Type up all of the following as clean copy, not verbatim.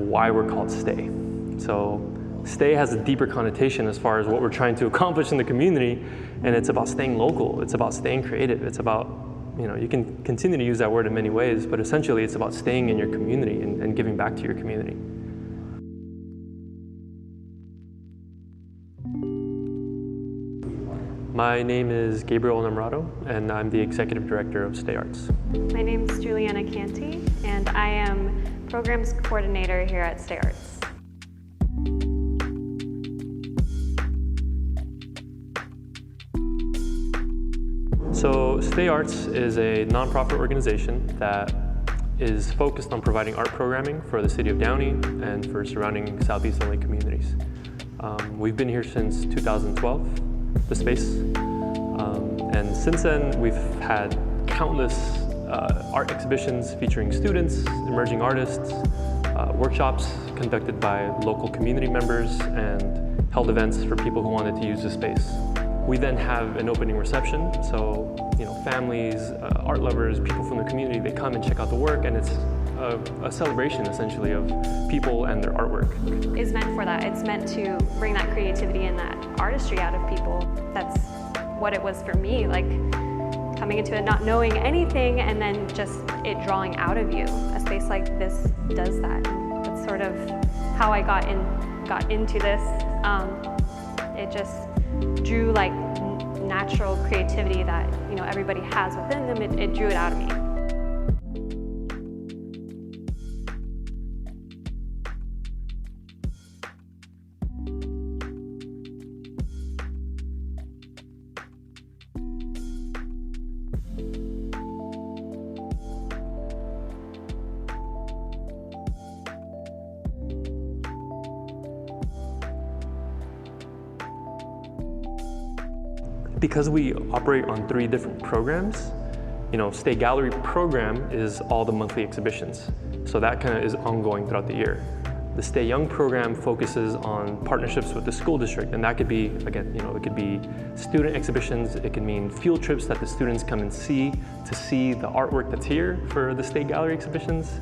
Why we're called Stay. So Stay has a deeper connotation as far as what we're trying to accomplish in the community, and it's about staying local, it's about staying creative, it's about, you can continue to use that word in many ways, but essentially it's about staying in your community and giving back to your community. My name is Gabriel Enamorado, and I'm the Executive Director of Stay Arts. My name is Juliana Canty, and I am Programs Coordinator here at Stay Arts. So Stay Arts is a nonprofit organization that is focused on providing art programming for the city of Downey and for surrounding Southeast LA communities. We've been here since 2012, the space, and since then we've had countless art exhibitions featuring students, emerging artists, workshops conducted by local community members, and held events for people who wanted to use the space. We then have an opening reception, so families, art lovers, people from the community, they come and check out the work, and it's a celebration essentially of people and their artwork. It's meant for that. It's meant to bring that creativity and that artistry out of people. That's what it was for me, like coming into it not knowing anything and then just it drawing out of you. A space like this does that. That's sort of how I got into this. It just drew like natural creativity that everybody has within them. It drew it out of me. Because we operate on 3 different programs, Stay Gallery program is all the monthly exhibitions. So that kind of is ongoing throughout the year. The Stay Young program focuses on partnerships with the school district, and that could be, again, it could be student exhibitions, it could mean field trips that the students come and see the artwork that's here for the Stay Gallery exhibitions.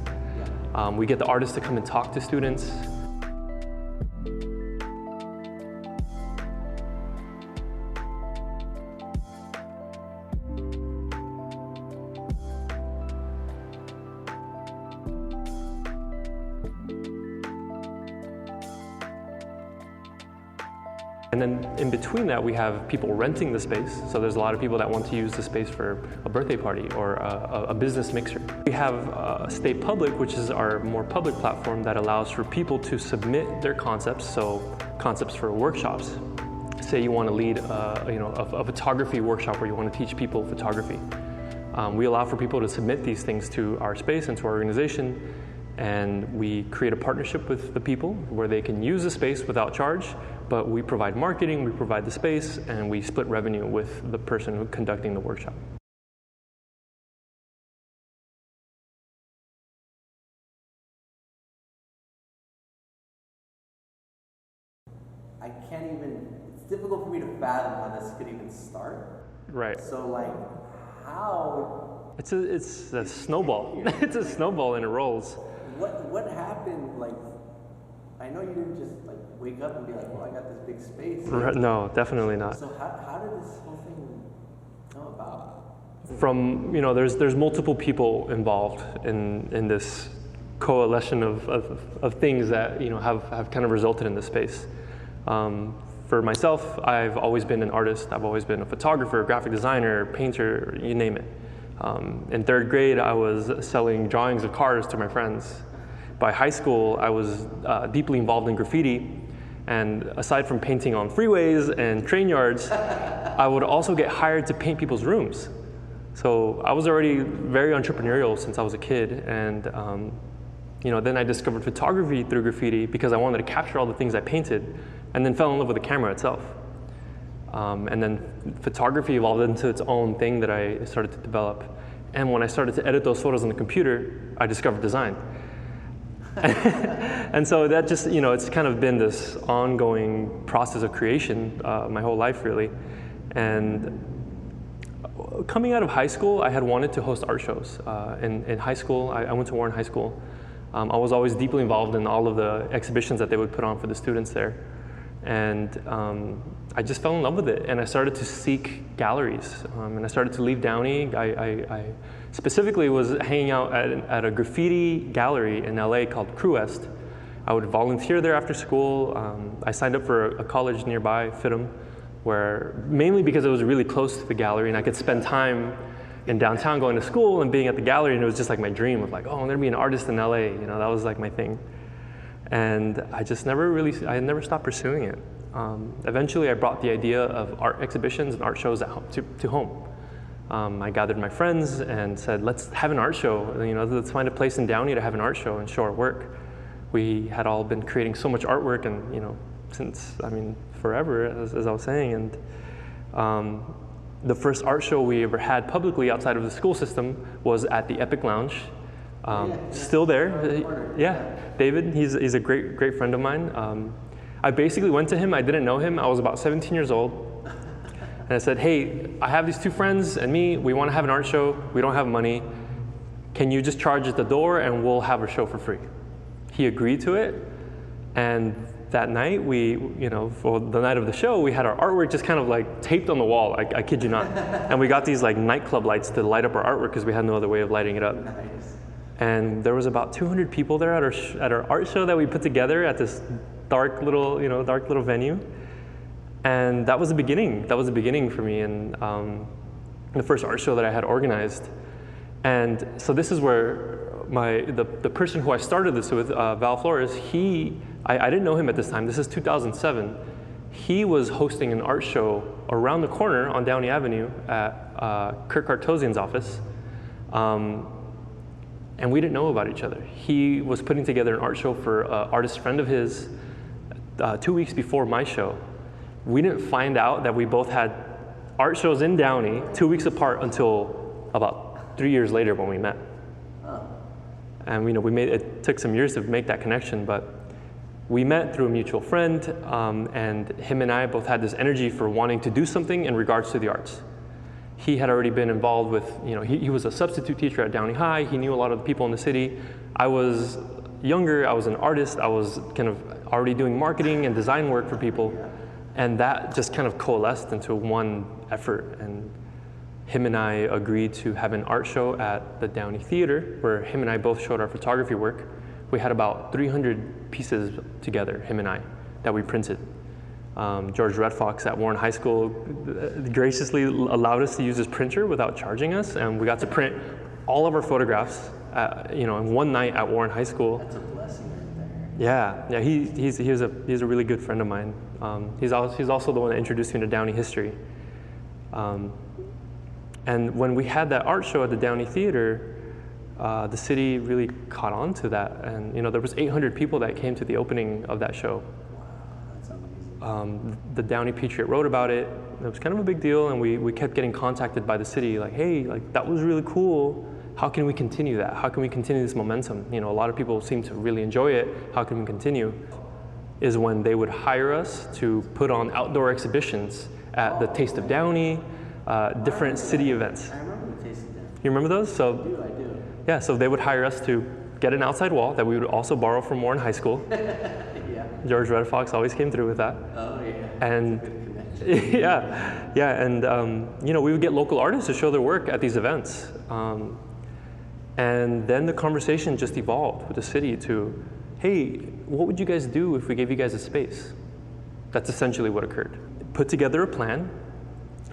We get the artists to come and talk to students. And then in between that, we have people renting the space. So there's a lot of people that want to use the space for a birthday party or a business mixer. We have Stay Public, which is our more public platform that allows for people to submit their concepts, so concepts for workshops. Say you want to lead a photography workshop where you want to teach people photography. We allow for people to submit these things to our space and to our organization, and we create a partnership with the people where they can use the space without charge, but we provide marketing, we provide the space, and we split revenue with the person conducting the workshop. It's difficult for me to fathom how this could even start. Right. So how? It's a snowball. It's a snowball and it rolls. What happened? I know you didn't just wake up and be like, well, I got this big space. No, definitely not. So how did this whole thing come about? From, there's multiple people involved in this coalition of things that, have kind of resulted in this space. For myself, I've always been an artist. I've always been a photographer, graphic designer, painter, you name it. In 3rd grade, I was selling drawings of cars to my friends. By high school, I was deeply involved in graffiti, and aside from painting on freeways and train yards, I would also get hired to paint people's rooms. So I was already very entrepreneurial since I was a kid, and then I discovered photography through graffiti because I wanted to capture all the things I painted, and then fell in love with the camera itself. And then photography evolved into its own thing that I started to develop. And when I started to edit those photos on the computer, I discovered design. And so that just, it's kind of been this ongoing process of creation my whole life, really. And coming out of high school, I had wanted to host art shows. In high school, I went to Warren High School. I was always deeply involved in all of the exhibitions that they would put on for the students there. And I just fell in love with it, and I started to seek galleries, and I started to leave Downey. I specifically was hanging out at a graffiti gallery in LA called Crew West. I would volunteer there after school. I signed up for a college nearby, FITM, where mainly because it was really close to the gallery, and I could spend time in downtown going to school and being at the gallery, and it was just like my dream of like, oh, I'm gonna be an artist in LA. You know, that was like my thing. And I just I never stopped pursuing it. Eventually, I brought the idea of art exhibitions and art shows to home. I gathered my friends and said, let's have an art show. You know, let's find a place in Downey to have an art show and show our work. We had all been creating so much artwork, and you know, since forever, as I was saying. And the first art show we ever had publicly outside of the school system was at the Epic Lounge. Still there. Yeah, David, he's a great friend of mine. I basically went to him, I didn't know him, I was about 17 years old. And I said, hey, I have these two friends and me, we want to have an art show, we don't have money. Can you just charge at the door and we'll have a show for free? He agreed to it. And that night, for the night of the show, we had our artwork just kind of like taped on the wall, I kid you not. And we got these like nightclub lights to light up our artwork because we had no other way of lighting it up. Nice. And there was about 200 people there at our art show that we put together at this dark little venue. And that was the beginning. That was the beginning for me, and the first art show that I had organized. And so this is where the person who I started this with, Val Flores, I didn't know him at this time. This is 2007. He was hosting an art show around the corner on Downey Avenue at Kirk Kartosian's office. And we didn't know about each other. He was putting together an art show for an artist friend of his 2 weeks before my show. We didn't find out that we both had art shows in Downey 2 weeks apart until about 3 years later when we met. And it took some years to make that connection, but we met through a mutual friend, and him and I both had this energy for wanting to do something in regards to the arts. He had already been involved with, he was a substitute teacher at Downey High. He knew a lot of the people in the city. I was younger, I was an artist. I was kind of already doing marketing and design work for people. And that just kind of coalesced into one effort. And him and I agreed to have an art show at the Downey Theater, where him and I both showed our photography work. We had about 300 pieces together, him and I, that we printed. George Red Fox at Warren High School graciously allowed us to use his printer without charging us, and we got to print all of our photographs, in one night at Warren High School. That's a blessing right there. Yeah. He's a really good friend of mine. He's also the one that introduced me to Downey history. And when we had that art show at the Downey Theater, the city really caught on to that, and there was 800 people that came to the opening of that show. The Downey Patriot wrote about it. It was kind of a big deal, and we kept getting contacted by the city, like, hey, like that was really cool. How can we continue that? How can we continue this momentum? A lot of people seem to really enjoy it. How can we continue? Is when they would hire us to put on outdoor exhibitions at the Taste of Downey, different city events. I remember the Taste of Downey. You remember those? I do. Yeah, so they would hire us to get an outside wall that we would also borrow from Warren High School. Yeah. George Red Fox always came through with that. Oh yeah. And and we would get local artists to show their work at these events. And then the conversation just evolved with the city to, hey, what would you guys do if we gave you guys a space? That's essentially what occurred. Put together a plan,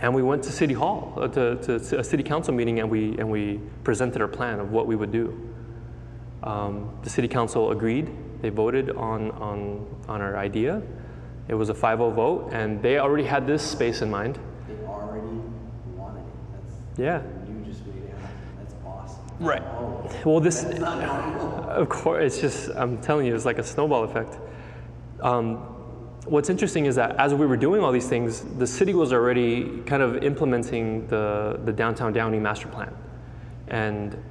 and we went to City Hall, to a city council meeting, and we presented our plan of what we would do. The city council agreed. They voted on our idea. It was a 5-0 vote, and they already had this space in mind. They already wanted it. Yeah. You just made it happen. That's awesome. Right. Oh, Well, this, that's not normal. of course, it's just, I'm telling you, it's like a snowball effect. What's interesting is that as we were doing all these things, the city was already kind of implementing the Downtown Downey master plan. And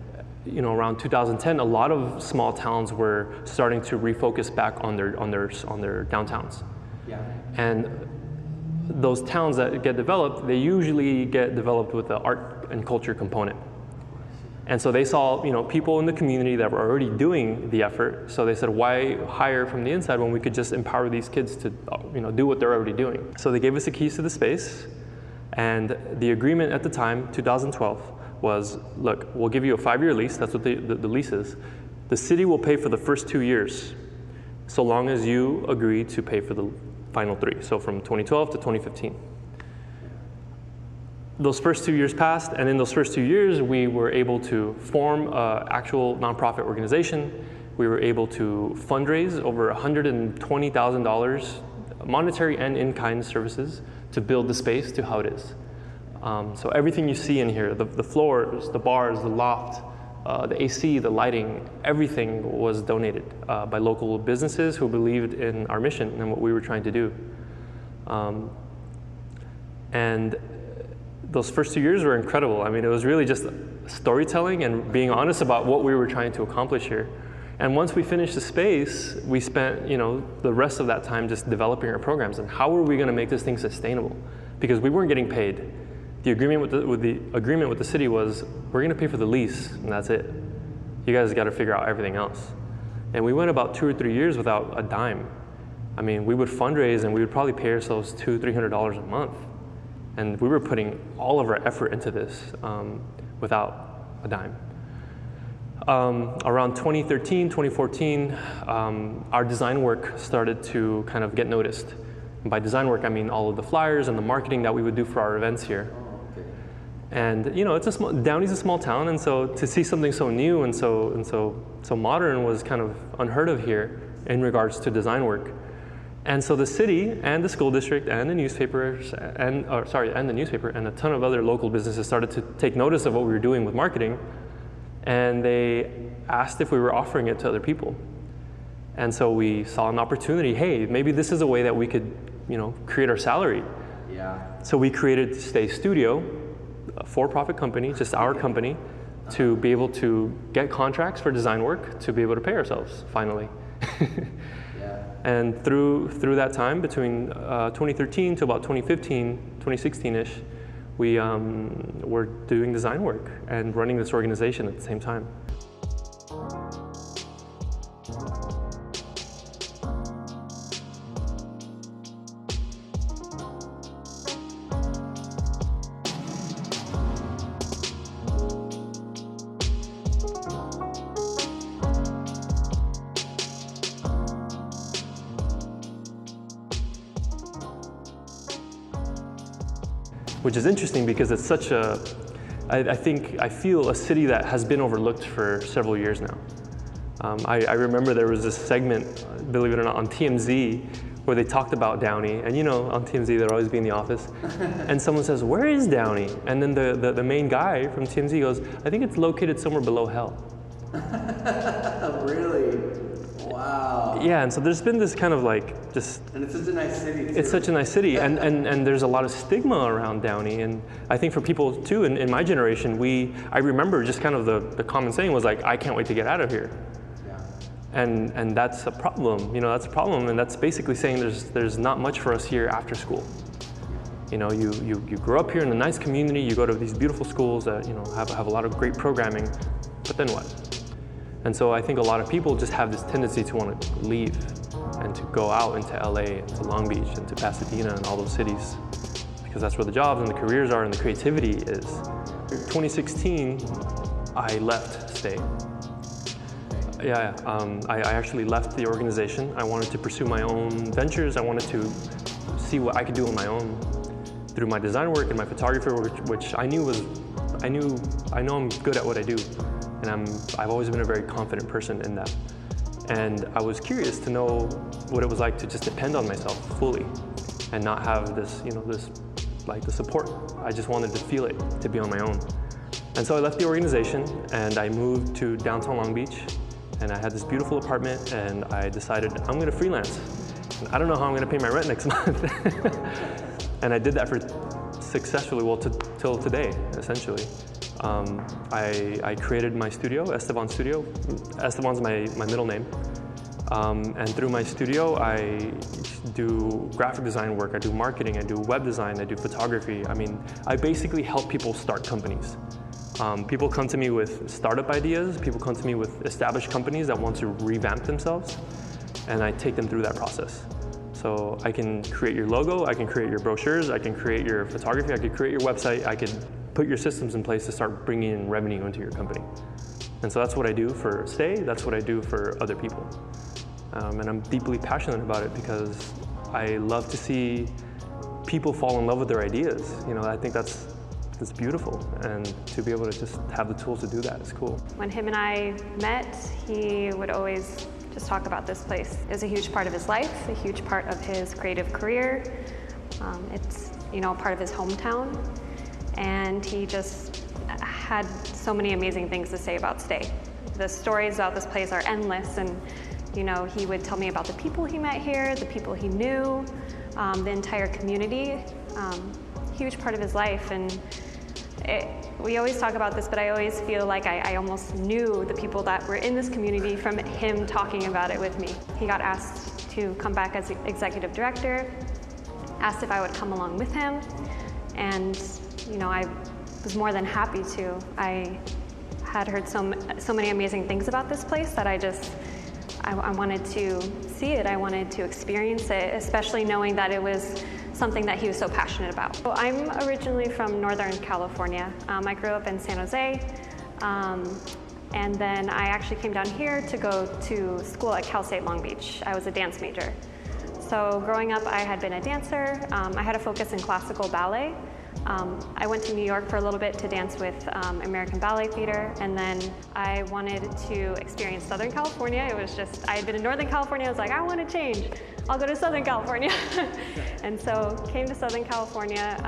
around 2010, a lot of small towns were starting to refocus back on their downtowns. Yeah. And those towns that get developed, they usually get developed with the art and culture component. And so they saw, people in the community that were already doing the effort. So they said, why hire from the inside when we could just empower these kids to, do what they're already doing? So they gave us the keys to the space, and the agreement at the time, 2012, was, look, we'll give you a 5-year lease. That's what the lease is. The city will pay for the first 2 years, so long as you agree to pay for the final 3. So from 2012 to 2015. Those first 2 years passed, and in those first 2 years, we were able to form an actual nonprofit organization. We were able to fundraise over $120,000, monetary and in-kind services, to build the space to how it is. So everything you see in here, the floors, the bars, the loft, the AC, the lighting, everything was donated by local businesses who believed in our mission and what we were trying to do. And those first 2 years were incredible. I mean, it was really just storytelling and being honest about what we were trying to accomplish here. And once we finished the space, we spent, the rest of that time just developing our programs and how were we going to make this thing sustainable? Because we weren't getting paid. The agreement with the city was, we're going to pay for the lease, and that's it. You guys got to figure out everything else. And we went about 2 or 3 years without a dime. I mean, we would fundraise and we would probably pay ourselves $200-300 a month. And we were putting all of our effort into this without a dime. Around 2013, 2014, our design work started to kind of get noticed. And by design work, I mean all of the flyers and the marketing that we would do for our events here. And Downey's a small town, and so to see something so new and so modern was kind of unheard of here in regards to design work. And so the city and the school district and the newspapers and the newspaper and a ton of other local businesses started to take notice of what we were doing with marketing, and they asked if we were offering it to other people. And so we saw an opportunity. Hey, maybe this is a way that we could, create our salary. Yeah. So we created Stay Studio, a for-profit company, just our company, to be able to get contracts for design work to be able to pay ourselves finally. And through that time, between 2013 to about 2015, 2016-ish, we were doing design work and running this organization at the same time. Which is interesting because it's such a, I feel a city that has been overlooked for several years now. I remember there was this segment, believe it or not, on TMZ where they talked about Downey, and on TMZ they'd always be in the office, and someone says, "Where is Downey?" And then the main guy from TMZ goes, "I think it's located somewhere below hell." Really? Wow. Yeah, and so there's been this kind of And it's such a nice city too. It's such a nice city, and there's a lot of stigma around Downey, and I think for people too, in my generation, I remember just kind of the common saying was like, I can't wait to get out of here. Yeah. And that's a problem, that's a problem, and that's basically saying there's not much for us here after school. You grow up here in a nice community, you go to these beautiful schools that have a lot of great programming, but then what? And so I think a lot of people just have this tendency to want to leave and to go out into LA and to Long Beach and to Pasadena and all those cities because that's where the jobs and the careers are and the creativity is. 2016, I left Stay. I actually left the organization. I wanted to pursue my own ventures. I wanted to see what I could do on my own through my design work and my photography work, which I know I'm good at what I do. And I've always been a very confident person in that. And I was curious to know what it was like to just depend on myself fully and not have this, the support. I just wanted to feel it, to be on my own. And so I left the organization and I moved to downtown Long Beach, and I had this beautiful apartment, and I decided I'm gonna freelance. And I don't know how I'm gonna pay my rent next month. And I did that successfully, till today, essentially. I created my studio, Esteban Studio. Esteban's my middle name. And through my studio, I do graphic design work, I do marketing, I do web design, I do photography. I mean, I basically help people start companies. People come to me with startup ideas. People come to me with established companies that want to revamp themselves, and I take them through that process. So I can create your logo, I can create your brochures, I can create your photography, I could create your website, I could put your systems in place to start bringing in revenue into your company. And so that's what I do for Stay, that's what I do for other people. And I'm deeply passionate about it because I love to see people fall in love with their ideas. You know, I think that's beautiful, and to be able to just have the tools to do that is cool. When him and I met, he would always just talk about this place. It was a huge part of his life, a huge part of his creative career. It's, you know, a part of his hometown, and he just had so many amazing things to say about Stay. The stories about this place are endless, and you know, he would tell me about the people he met here, the people he knew, the entire community. Huge part of his life, and we always talk about this, but I always feel like I almost knew the people that were in this community from him talking about it with me. He got asked to come back as executive director, asked if I would come along with him, and you know, I was more than happy to. I had heard so many amazing things about this place that I wanted to see it, I wanted to experience it, especially knowing that it was something that he was so passionate about. So I'm originally from Northern California. I grew up in San Jose, and then I actually came down here to go to school at Cal State Long Beach. I was a dance major. So growing up, I had been a dancer. I had a focus in classical ballet. I went to New York for a little bit to dance with American Ballet Theater, and then I wanted to experience Southern California. It was just, I had been in Northern California. I was like, I want to change. I'll go to Southern California. And so came to Southern California,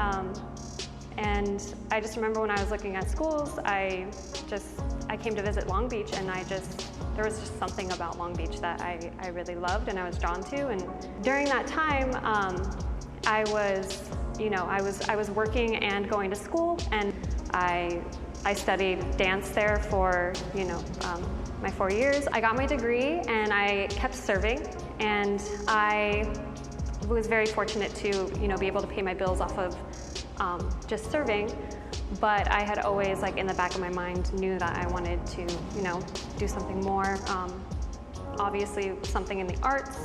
and I just remember when I was looking at schools, I came to visit Long Beach, and there was just something about Long Beach that I really loved and I was drawn to. And during that time, I was working and going to school, and I studied dance there for, my 4 years. I got my degree and I kept serving, and I was very fortunate to, be able to pay my bills off of just serving. But I had always, in the back of my mind, knew that I wanted to, do something more. Obviously, something in the arts.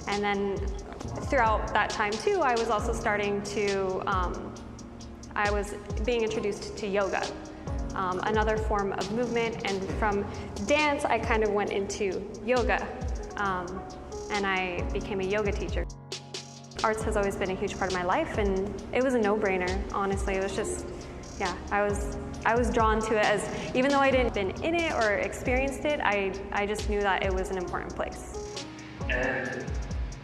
And then throughout that time too, I was also starting to, I was being introduced to yoga, another form of movement. And from dance, I kind of went into yoga, and I became a yoga teacher. Arts has always been a huge part of my life, and it was a no-brainer, honestly. It was just, I was drawn to it, as even though I didn't been in it or experienced it, I just knew that it was an important place. And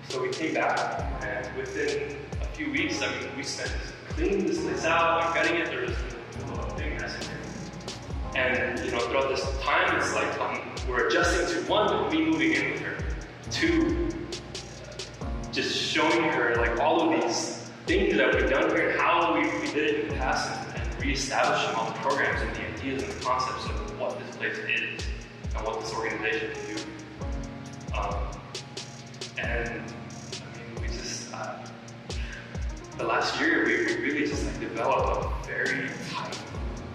so we came back, and within a few weeks, we spent cleaning this place out, gutting it. There was a big mess in there. And throughout this time, it's like we're adjusting to, one, me moving in with her, two, just showing her all of these things that we've done here and how we did it in the past, and reestablishing all the programs and the ideas and the concepts of what this place is and what this organization can do. And we just, the last year, we really just developed a very tight,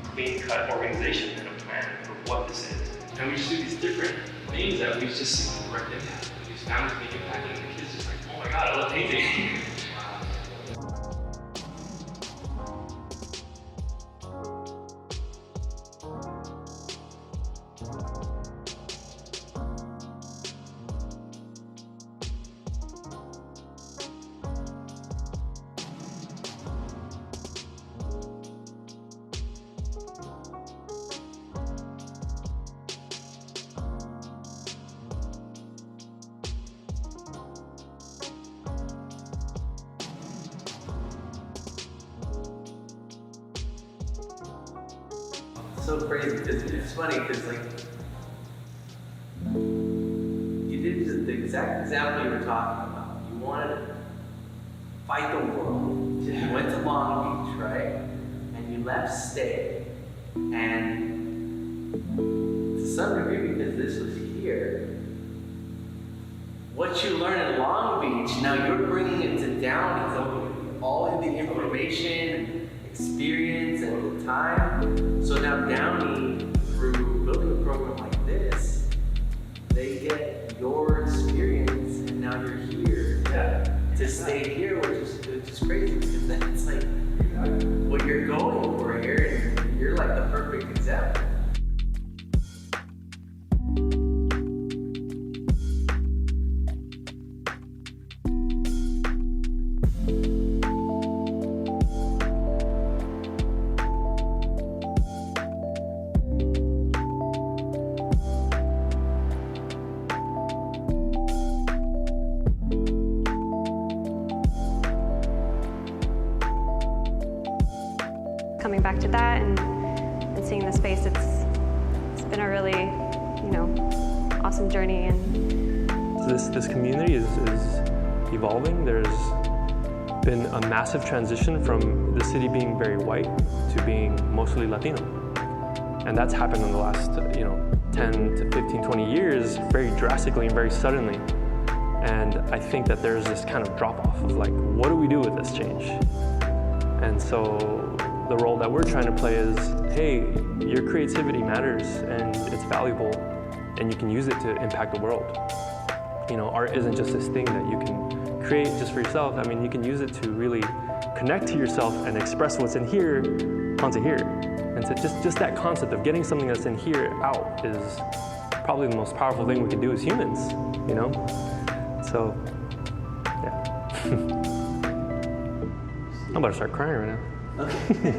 clean-cut organization and a plan for what this is. And we just do these different things that we just see directly at these families being impacted, and the kids just oh my God, I love painting. So crazy, because it's funny, because you did just the exact example you were talking about. You wanted to fight the world. You went to Long Beach, right? And you left Stay. And to some degree, because this was here, what you learned in Long Beach, now you're bringing it to Downey. So all of the information, experience and the time. So now Downey, through building a program like this, they get your experience, and now you're here to stay here, which is crazy, because that's like what you're going for here, and you're like the perfect example. Coming back to that and seeing the space, it's been a really, awesome journey. And this community is evolving. There's been a massive transition from the city being very white to being mostly Latino. And that's happened in the last 10 to 15, 20 years very drastically and very suddenly. And I think that there's this kind of drop off of like, what do we do with this change? And so the role that we're trying to play is, hey, your creativity matters and it's valuable and you can use it to impact the world. Art isn't just this thing that you can create just for yourself. I mean, you can use it to really connect to yourself and express what's in here onto here. And so just that concept of getting something that's in here out is probably the most powerful thing we can do as humans, So, yeah. I'm about to start crying right now. Okay.